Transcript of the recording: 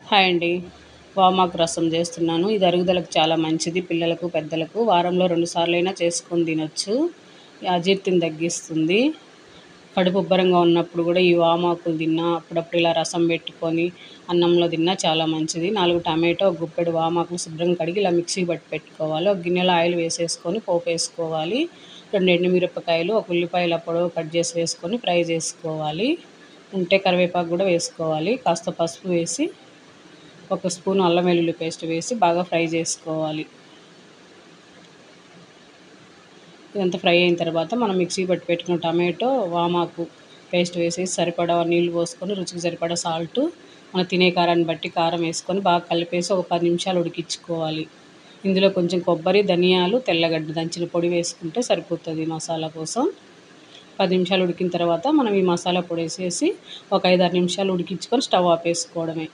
Hi అండి. వామాకు రసం చేస్తున్నాను. ఇది అరుగుదలకు చాలా మంచిది. పిల్లలకు, పెద్దలకు వారంలో 2 సార్లైనా చేసుకొని తినొచ్చు. అజీర్తిని తగ్గిస్తుంది. కడుపు ఉబ్బరంగా ఉన్నప్పుడు కూడా ఈ వామాకులు తిన్నా, అప్పుడప్పుడు ఇలా రసం పెట్టుకొని అన్నంలో తిన్నా చాలా మంచిది. 4 టమాటో, ఒక గుప్పెడు వామాకులు శుభ్రంగా కడిగి ఇలా మిక్సీకి పట్టి పెట్టుకోవాలి. ఒక గిన్నెలో ఆయిల్ వేసేసుకొని పోపేసుకోవాలి. 2 ఎండుమిరపకాయలు, ఒక ఉల్లిపాయ పొడవు కట్ చేసి వేసుకొని ఫ్రై చేసుకోవాలి. ఉంటే కరివేపాకు కూడా వేసుకోవాలి. కాస్త పసుపు వేసి, ఒక స్పూన్ అల్లం వెల్లుల్లి పేస్ట్ వేసి బాగా ఫ్రై చేసుకోవాలి. ఇదంతా ఫ్రై అయిన తర్వాత మనం మిక్సీ పట్టి పెట్టుకున్న టమాటో, వామాకు పేస్ట్ వేసేసి సరిపడా నీళ్ళు పోసుకొని, రుచికి సరిపడా సాల్టు, మన తినే కారాన్ని బట్టి కారం వేసుకొని బాగా కలిపేసి ఒక 10 నిమిషాలు ఉడికించుకోవాలి. ఇందులో కొంచెం కొబ్బరి, ధనియాలు, తెల్లగడ్డ దంచిన పొడి వేసుకుంటే సరిపోతుంది మసాలా కోసం. 10 నిమిషాలు ఉడికిన తర్వాత మనం ఈ మసాలా పొడి వేసేసి ఒక 5-6 నిమిషాలు ఉడికించుకొని స్టవ్ ఆపేసుకోవడమే.